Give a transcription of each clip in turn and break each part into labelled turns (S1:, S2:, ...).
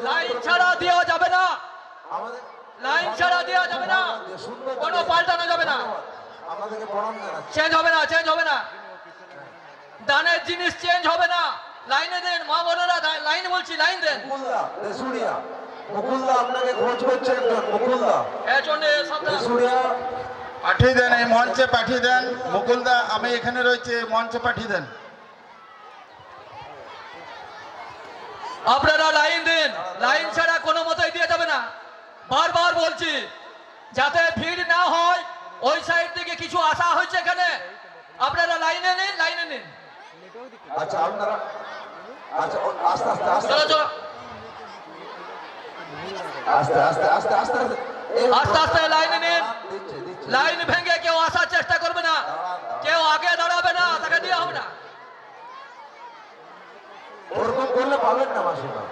S1: Line ছাড়া দেওয়া যাবে না, লাইন ছাড়া দেওয়া যাবে না, কোনো পাল্টানো যাবে না, চেঞ্জ হবে না, চেঞ্জ হবে না, দানের জিনিস চেঞ্জ হবে না। লাইনে দেন মা বোনেরা, লাইন বলছি, লাইন দেন।
S2: মুকুলদা আপনাকে খোঁজ করছে একজন, মুকুলদা
S3: পাঠিয়ে দেন, এই মঞ্চে পাঠিয়ে দেন। মুকুলদা আমি এখানে রয়েছে, মঞ্চে পাঠিয়ে দেন।
S1: আপনারা লাইন দিন, লাইন ছাড়া কোনো মতেই দিয়ে যাবে না। বারবার বলছি যাতে ভিড় না হয়, ওই সাইড থেকে কিছু আসা হয়েছে এখানে, আপনারা লাইনে নিন, লাইনে নিন।
S2: আচ্ছা আপনারা, আচ্ছা আস্তে আস্তে আস্তে
S1: চলো চলো,
S2: আস্তে আস্তে আস্তে আস্তে
S1: আস্তে আস্তে লাইনে নিন। লাইন ভেঙে কেউ আসার চেষ্টা করবে না, কেউ আগে দাঁড়াবে না, তাকে দেওয়া হবে না।
S2: ওরকম করলে পাবেন না মাসিমা।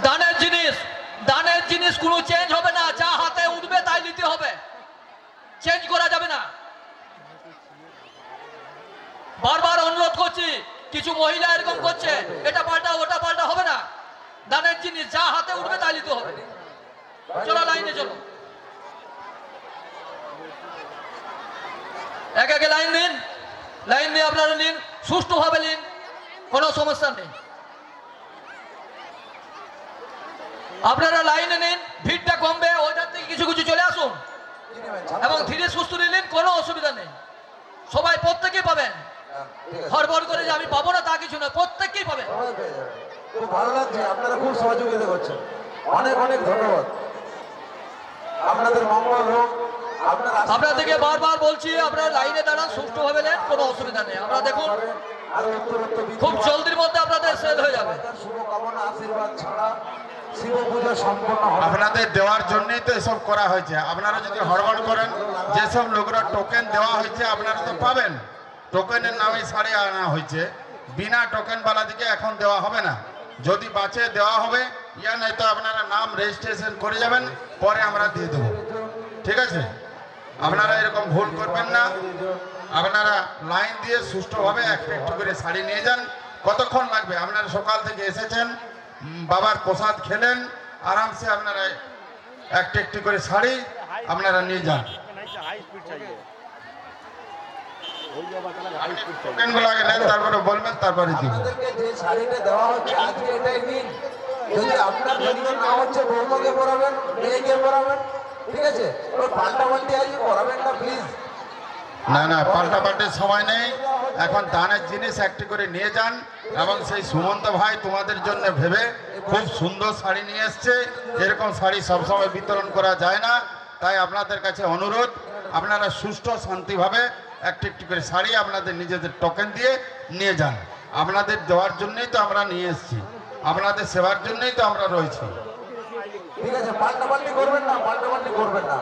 S1: দানের জিনিস, দানের জিনিস কোনো চেঞ্জ হবে না, যা হাতে উঠবে তাই নিতে হবে, চেঞ্জ করা যাবে না। বারবার অনুরোধ করছি, কিছু মহিলা এরকম করছে, এটা পাল্টা ওটা পাল্টা হবে না। দানের জিনিস যা হাতে উঠবে তাই নিতে হবে। চলো লাইনে চলো, এক একে লাইন নিন, লাইন নিয়ে আপনারা নিন, সুষ্ঠুভাবে নিন, কোনো সমস্যা নেই। আপনারা লাইনে নিন, ভিড়টা কমবে, ওইটার থেকে কিছু কিছু চলে আসুন এবং ধীরে সুস্থ নিন, কোনো অসুবিধা নেই। সবাই প্রত্যেকেই পাবেন, হড়বড় করে যে আমি পাবো না তা কিছু না, প্রত্যেকেই পাবেন।
S2: খুব ভালো লাগছে, আপনারা খুব সহযোগিতা করছেন, অনেক অনেক ধন্যবাদ। আপনাদের মঙ্গল হোক।
S1: আপনাদেরকে বারবার বলছি, আপনারা লাইনে দাঁড়ান, সুষ্ঠুভাবে নেন, কোনো অসুবিধা নেই। আমরা দেখুন খুব জলদির মধ্যে আপনাদের সেল হয়ে যাবে।
S2: শুভকামনা আশীর্বাদ ছাড়া শিব পূজা সম্পন্ন হবে।
S3: আপনাদের দেওয়ার জন্যই তো এসব করা হয়েছে। আপনারা যদি হড়বড় করেন, যেসব লোকরা টোকেন দেওয়া হয়েছে আপনারা তো পাবেন, টোকেনের নামে সাড়ে আনা হয়েছে, বিনা টোকেনওয়ালা দিকে এখন দেওয়া হবে না। যদি বাঁচে দেওয়া হবে, ইয়া নয়তো আপনারা নাম রেজিস্ট্রেশন করে যাবেন, পরে আমরা দিয়ে দেবো। ঠিক আছে, আপনারা এরকম ভুল করবেন না। আপনারা লাইন দিয়ে সুষ্ঠুভাবে একটু একটু করে শাড়ি নিয়ে যান। কতক্ষণ লাগবে? আপনারা সকাল থেকে এসেছেন, বাবার প্রসাদ খেলেন, আরামসে আপনারা একটু একটু করে শাড়ি আপনারা নিয়ে যান। টোকেনগুলো আগে নেন, তারপরে বলবেন, তারপরে দিব।
S2: আপনাদেরকে যে শাড়িটা দেওয়া হচ্ছে আজকে এটাই নিন। যদি আপনার জন্য না হচ্ছে, বৌমাকে পরাবেন, মেয়েকে পরাবেন, ঠিক আছে? ওই পাল্টাপাল্টি আজকে করাবেন না প্লিজ।
S3: না না, পাল্টাপাল্টির সময় নেই, এখন দানের জিনিস একটি করে নিয়ে যান। এবং সেই সুমন্ত ভাই তোমাদের জন্য ভেবে খুব সুন্দর শাড়ি নিয়ে এসছে। এরকম শাড়ি সবসময় বিতরণ করা যায় না, তাই আপনাদের কাছে অনুরোধ, আপনারা সুষ্ঠু শান্তিভাবে একটি একটি করে শাড়ি আপনাদের নিজেদের টোকেন দিয়ে নিয়ে যান। আপনাদের দেওয়ার জন্যই তো আমরা নিয়ে এসেছি, আপনাদের সেবার জন্যই তো আমরা রয়েছি।
S2: ঠিক আছে, পাল্টাপাল্টি করবেন না, পাল্টাপাল্টি করবেন না,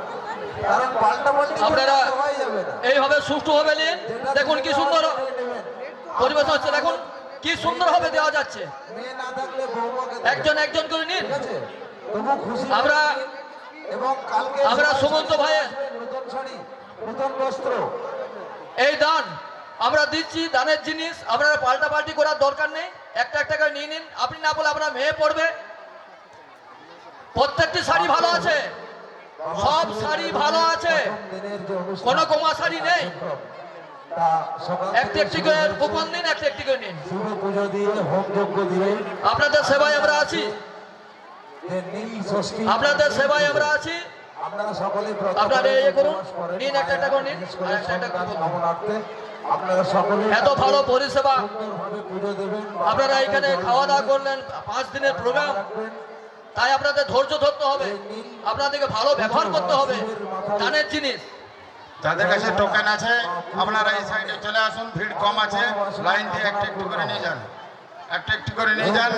S2: কারণ পাল্টাপাল্টি
S1: আপনারা
S2: হয়ে যাবে না।
S1: এইভাবে সুষ্ঠুভাবে নিন। দেখুন কি সুন্দর পরিবেশ হচ্ছে, দেখুন কি সুন্দর ভাবে দেওয়া যাচ্ছে।
S2: মেয়ে না থাকলে বৌমাকে
S1: একজন একজন করে নিন।
S2: ঠিক আছে, তবু খুশি
S1: আমরা
S2: এবং কালকে
S1: আমরা সুমন্ত ভাইয়ের
S2: নতুন শাড়ি, নতুন বস্ত্র,
S1: এই দান আমরা দিচ্ছি, দানের জিনিস আপনারা পাল্টাপাল্টি করার দরকার নেই, একটা একটা করে নিয়ে নিন। আপনি না বলে আপনার মেয়ে পড়বে। প্রত্যেকটি শাড়ি ভালো আছে, সব শাড়ি ভালো আছে, কোনো কমা শাড়ি নেই। একটি একটি করে কুপন দিন, একটি একটি করে নিন।
S2: শিব পুজো দিয়ে, হোম যজ্ঞ দিয়ে,
S1: আপনাদের সেবায় আমরা আছি,
S2: যে নীল ষষ্ঠী,
S1: আপনাদের সেবায় আমরা আছি।
S2: আপনারা সকলেই
S1: আপনারা ইয়ে করুন, নিন একটা একটা করে নিন, আর একটা একটা করে বলুন।
S2: কামনার্থে আপনারা সকলে
S1: এত ভালো পরিষেবা,
S2: সুন্দরভাবে পুজো দেবেন।
S1: আপনারা এখানে খাওয়া দাওয়া করলেন, 5 দিনের প্রোগ্রাম, তাই আপনাদের ধৈর্য ধরতে হবে, আপনাদেরকে ভালো ব্যবহার করতে হবে। দানের জিনিস
S3: যাদের কাছে টোকেন আছে আপনারা এই সাইডে চলে আসুন, ভিড় কম আছে, লাইন দিয়ে একটু একটু করে নিয়ে যান, একটু একটু করে নিয়ে যান।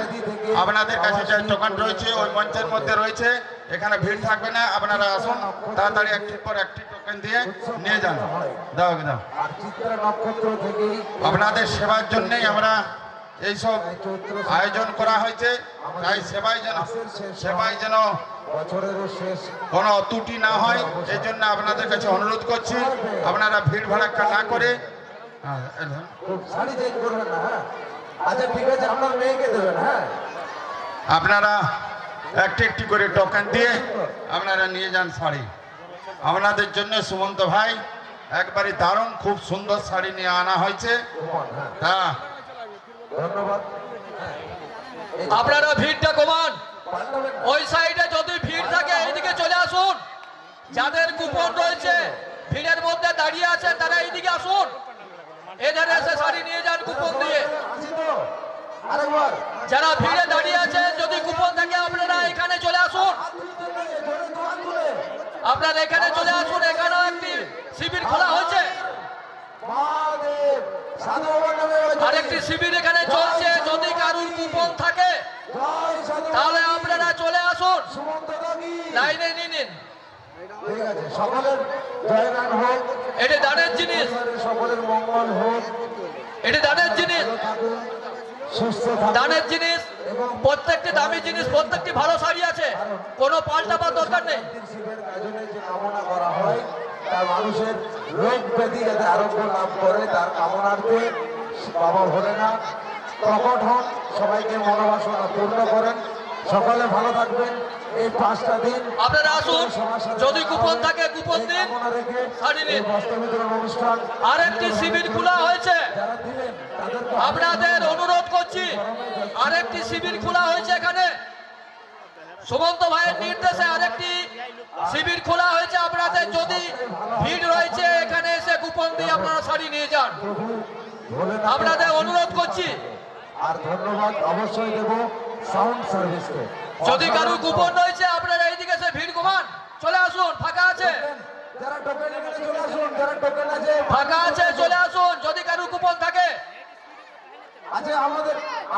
S3: আপনাদের কাছে যে টোকেন রয়েছে ওই মঞ্চের মধ্যে রয়েছে, এখানে ভিড় থাকবে না, আপনারা আসুন, তাড়াতাড়ি একটির পর একটি টোকেন দিয়ে নিয়ে যান। দাও দাও,
S2: আর চিত্রা নক্ষত্র থেকেই
S3: আপনাদের সেবার জন্যই আমরা এইসব আয়োজন করা হয়েছে, তাই সেবাই যেন
S2: বছরেরও শেষ
S3: কোনো ত্রুটি না হয়, এই জন্য আপনাদের কাছে অনুরোধ করছি, আপনারা ভিড় ভাড়াক্কা না করে।
S2: শাড়ি চেঞ্জ করবেন না। হ্যাঁ, আচ্ছা ঠিক আছে, আপনার মেয়েকে দেবেন। হ্যাঁ।
S3: আপনারা একটি একটি করে টোকেন দিয়ে আপনারা নিয়ে যান শাড়ি। আপনাদের জন্য সুমন্ত ভাই একবারে দারুণ খুব সুন্দর শাড়ি নিয়ে আনা হয়েছে। তা
S2: ধন্যবাদ।
S1: আপনারা ভিড়টা কমান। ওই সাইডে যদি ভিড় থাকে এইদিকে চলে আসুন। যাদের কুপন রয়েছে ভিড়ের মধ্যে দাঁড়িয়ে আছেন তারা এইদিকে আসুন। এধারে এসে শাড়ি নিয়ে যান কুপন দিয়ে।
S2: আরেকবার
S1: যারা ভিড়ে দাঁড়িয়ে আছেন যদি কুপন থাকে আপনারা এখানে চলে আসুন। আপনারা এখানে চলে আসুন। এখানেও একটি শিবির খোলা হয়েছে।
S2: মহাদেব সাধু বাবার নামে
S1: আরেকটি শিবির এখানে চলছে। যদি কারুর কুপন থাকে
S2: জয় সাধু
S1: তাহলে আপনারা চলে আসুন।
S2: সুমন্ত দাবি।
S1: লাইনে নিয়ে নিন।
S2: ঠিক আছে, সকলের জয়গান হোক,
S1: এটি দানের জিনিস।
S2: সকলের মঙ্গল হোক,
S1: এটি দানের জিনিস।
S2: ভালো থাকুন, সুস্থ থাকুন।
S1: দানের জিনিস, প্রত্যেকটি দামি জিনিস, প্রত্যেকটি ভালো শাড়ি আছে, কোনো পাল্টাবার দরকার নেই।
S2: শিবের কাজনে যে কামনা করা হয় তার মানুষের রোগ ব্যাধি যাতে আরোগ্য লাভ করে তার কামনার্থে বাবা ভোলেনাথ প্রকট হন, সবাইকে মনোবাসনা পূর্ণ করেন। সকলে ভালো থাকবেন। এই 5টা দিন
S1: আপনারা আসুন। যদি কুপন থাকে কুপন দিন,
S2: কামনা রেখে
S1: শাড়ি নিন।
S2: এই বস্ত্র বিতরণ অনুষ্ঠান
S1: আরেকটি শিবির খোলা হয়েছে।
S2: যারা দিলেন তাদেরকে
S1: আপনাদের অনুরোধ করছি, আরেকটি শিবির খোলা হয়েছে এখানে। সুমন্ত ভাইয়ের নির্দেশে আরেকটি শিবির খোলা হয়েছে। আপনাদের যদি ভিড় রয়েছে এখানে এসে কুপন দিয়ে আপনারা শাড়ি নিয়ে যান।
S2: প্রভু ভোলেনাথ
S1: আপনাদের অনুরোধ করছি।
S2: আর ধন্যবাদ অবশ্যই দেব সাউন্ড সার্ভিসকে।
S1: যদি কারো কুপন রয়েছে আপনারা এইদিকে এসে ভিড় কমান, চলে আসুন। ফাঁকা আছে,
S2: যারা টোকেন এখানে চলে আসুন, যারা টোকেন আছে
S1: ফাঁকা আছে, চলে আসুন। যদি কারো কুপন থাকে
S2: আচ্ছা,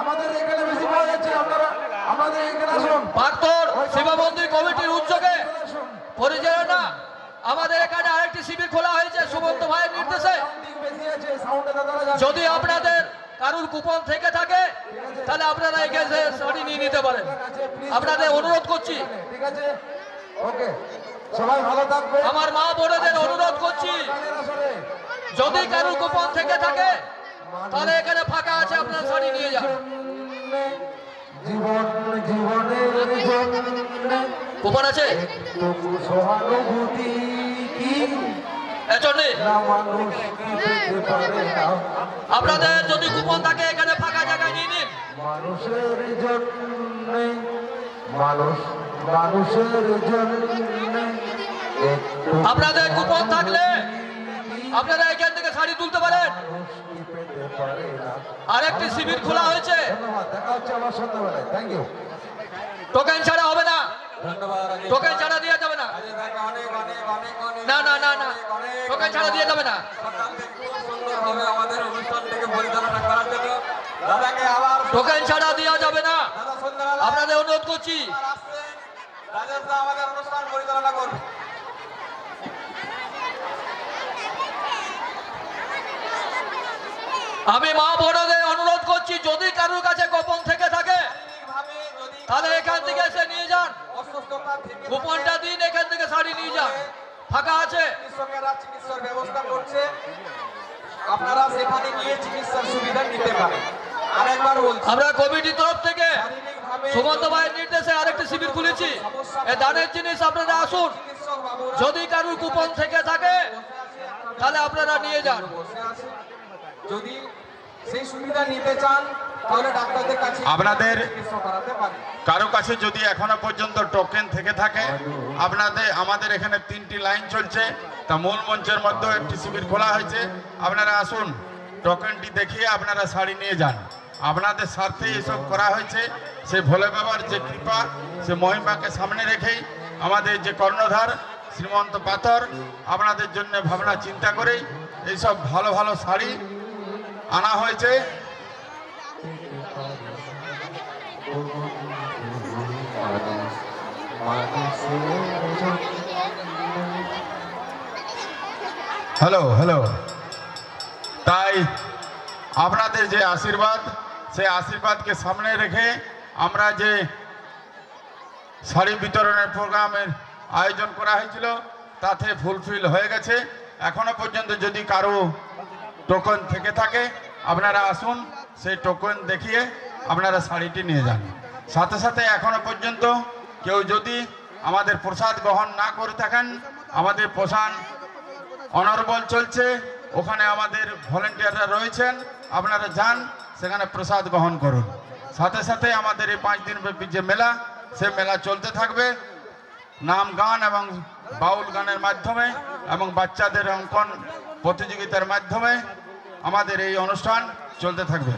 S2: আমাদের এখানে বেশি পাওয়া যাচ্ছে, আপনারা আমাদের এখানে আসুন।
S1: পাথর শিবা মন্দির কমিটির উদ্যোগে
S2: চলে আসুন।
S1: পরিচালনা আমাদের এখানে আরেকটি শিবির খোলা হয়েছে সুমন্ত ভাইয়ের নির্দেশে।
S2: সাউন্ডিং বেশি আছে, সাউন্ডে দাদারা যাবে।
S1: যদি আপনাদের কারুর কুপন থেকে থাকে তাহলে আপনারা এখানে এসে শাড়ি নিয়ে নিতে পারেন। আপনাদের অনুরোধ করছি।
S2: ঠিক আছে, ওকে, সবাই ভালো থাকবে।
S1: আমার মা বোনেদের অনুরোধ করছি,
S2: গানের আসরে
S1: যদি কারুর কুপন থেকে থাকে তাহলে এখানে ফাঁকা আছে, আপনারা শাড়ি নিয়ে যান।
S2: জীবনের জন্য
S1: কুপন আছে
S2: একটু সহানুভূতি কি
S1: এজন্যে
S2: না মানুষ কি পেতে পারে না।
S1: আপনাদের যদি কুপন থাকে এখানে ফাঁকা জায়গায় নিয়ে নিন।
S2: মানুষের জন্য মানুষের জন্য একটু
S1: আপনাদের কুপন থাকলে আপনারা এখান থেকে শাড়ি তুলতে পারেন।
S2: মানুষ কি পেতে পারে না।
S1: আরেকটি শিবির খোলা হয়েছে।
S2: ধন্যবাদ, দেখা হচ্ছে আবার সন্ধ্যাবেলায়। Thank you.
S1: টোকেন ছাড়া হবে না,
S2: ধন্যবাদ।
S1: টোকেন ছাড়া দিয়ে যাবে না। না না না না, টোকেন ছাড়া দিয়ে যাবে না।
S4: সুন্দরভাবে আমাদের অনুষ্ঠানটিকে পরিচালনা করার জন্য দাদাকে আবার
S1: টোকেন ছাড়া দেওয়া যাবে না,
S4: দাদা সন্ধ্যাবেলা
S1: আপনাদের অনুরোধ করছি।
S4: আসছেন, রাজেশ দা আমাদের অনুষ্ঠান পরিচালনা করবে।
S1: আমি মা বোনদের অনুরোধ করছি, যদি কারোর কাছে গোপন থেকে থাকে
S4: শারীরিকভাবে যদি
S1: তাহলে এখান থেকে এসে নিয়ে যান।
S4: অসুস্থতা থেকে
S1: কুপনটা দিন, এখান থেকে শাড়ি নিয়ে যান। ফাঁকা আছে।
S4: চিকিৎসকেরা চিকিৎসার ব্যবস্থা করছে, আপনারা সেখানে গিয়ে চিকিৎসার সুবিধা নিতে পারেন। আরেকবার বলছি,
S1: আমরা কমিটির তরফ থেকে
S4: শারীরিকভাবে
S1: সুমন্ত ভাইয়ের নির্দেশে আরেকটি শিবির খুলেছি। এই দানের জিনিস আপনারা আসুন।
S4: চিকিৎসক বাবুরা
S1: যদি কারোর কুপন থেকে থাকে তাহলে আপনারা নিয়ে যান।
S4: বসে আছে, যদি সেই সুবিধা নিতে চান তাহলে ডাক্তারদের কাছে
S3: আপনাদের
S4: চিকিৎসা করাতে পারেন।
S3: কারো কাছে যদি এখনো পর্যন্ত টোকেন থেকে থাকে, আমাদের এখানে 3টি লাইন চলছে, তা মূল মঞ্চের মধ্যে একটি শিবির খোলা হয়েছে। আপনারা আসুন, টোকেনটি দেখিয়ে আপনারা শাড়ি নিয়ে যান। আপনাদের স্বার্থে এসব করা হয়েছে। সে ভোলে বাবার যে কৃপা, সে মহিমাকে সামনে রেখেই আমাদের যে কর্ণধার শ্রীমন্ত পাথর আপনাদের জন্য ভাবনা চিন্তা করেই এইসব ভালো ভালো শাড়ি আনা হয়েছে। হ্যালো হ্যালো, তাই আপনাদের যে আশীর্বাদ, সেই আশীর্বাদকে সামনে রেখে আমরা যে শাড়ি বিতরণের প্রোগ্রামের আয়োজন করা হয়েছিল তাতে ফুলফিল হয়ে গেছে। এখনো পর্যন্ত যদি কারো টোকেন থেকে থাকে আপনারা আসুন, সেই টোকেন দেখিয়ে আপনারা শাড়িটি নিয়ে যান। সাথে সাথে এখনো পর্যন্ত কেউ যদি আমাদের প্রসাদ গ্রহণ না করে থাকেন, আমাদের প্রসাদ অনর্বল চলছে, ওখানে আমাদের ভলেন্টিয়াররা রয়েছেন, আপনারা যান সেখানে প্রসাদ গ্রহণ করুন। সাথে সাথে আমাদের এই 5 দিন ব্যাপী যে মেলা, সে মেলা চলতে থাকবে নাম গান এবং বাউল গানের মাধ্যমে এবং বাচ্চাদের অঙ্কন প্রতিযোগিতার মাধ্যমে আমাদের এই অনুষ্ঠান চলতে থাকবে।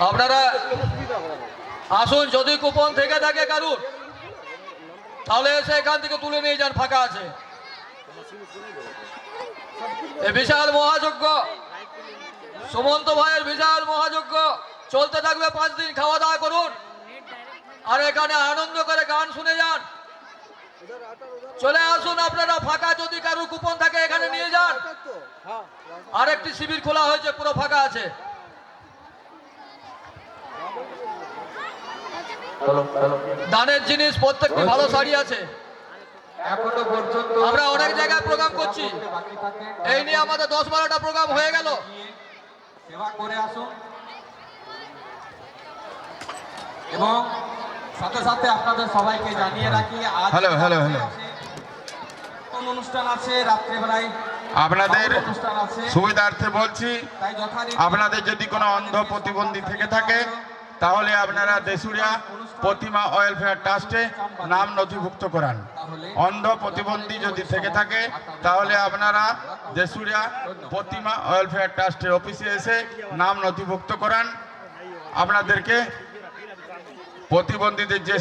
S1: আপনারা আসুন, যদি কুপন থেকে থাকে কারুর তাহলে এসে এখান থেকে তুলে নিয়ে যান, ফাঁকা আছে। এ বিশাল মহাযজ্ঞ, সুমন্ত ভাইয়ের বিশাল মহাযজ্ঞ চলতে থাকবে 5 দিন। খাওয়া দাওয়া করুন আর এখানে আনন্দ করে গান শুনে যান। চলে আসুন আপনারা, ফাঁকা যদি কারুর কুপন থাকে এখানে নিয়ে যান। আরেকটি শিবির খোলা হয়েছে, পুরো ফাঁকা আছে। দানের জিনিস প্রত্যেকটি ভালো শাড়ি আছে।
S2: এখনো পর্যন্ত
S1: আমরা অনেক জায়গায় প্রোগ্রাম করছি,
S2: বাকি থাকে
S1: এই নিয়ে আমাদের 10-12টা প্রোগ্রাম হয়ে গেল।
S4: সেবা করে আসুন এবং সাথে সাথে আপনাদের সবাইকে জানিয়ে রাখি আজ
S3: হ্যালো, হ্যালো, হ্যালো।
S4: কোন অনুষ্ঠান আছে, রাত্রেবেলায়
S3: আপনাদের
S4: অনুষ্ঠান আছে,
S3: সুবিধার্থে বলছি,
S4: তাই যথারীতি
S3: আপনাদের যদি কোনো অন্ধ প্রতিবন্ধী থেকে থাকে তাহলে আপনারা দেশুরিয়া প্রতিমা ওয়েলফেয়ার ট্রাস্টে নাম নথিভুক্ত করান। অন্ধ প্রতিবন্ধী যদি থেকে থাকে তাহলে আপনারা দেশুরিয়া প্রতিমা ওয়েলফেয়ার ট্রাস্টের অফিসে এসে নাম নথিভুক্ত করান। আপনাদেরকে প্রতিবন্ধীদের যে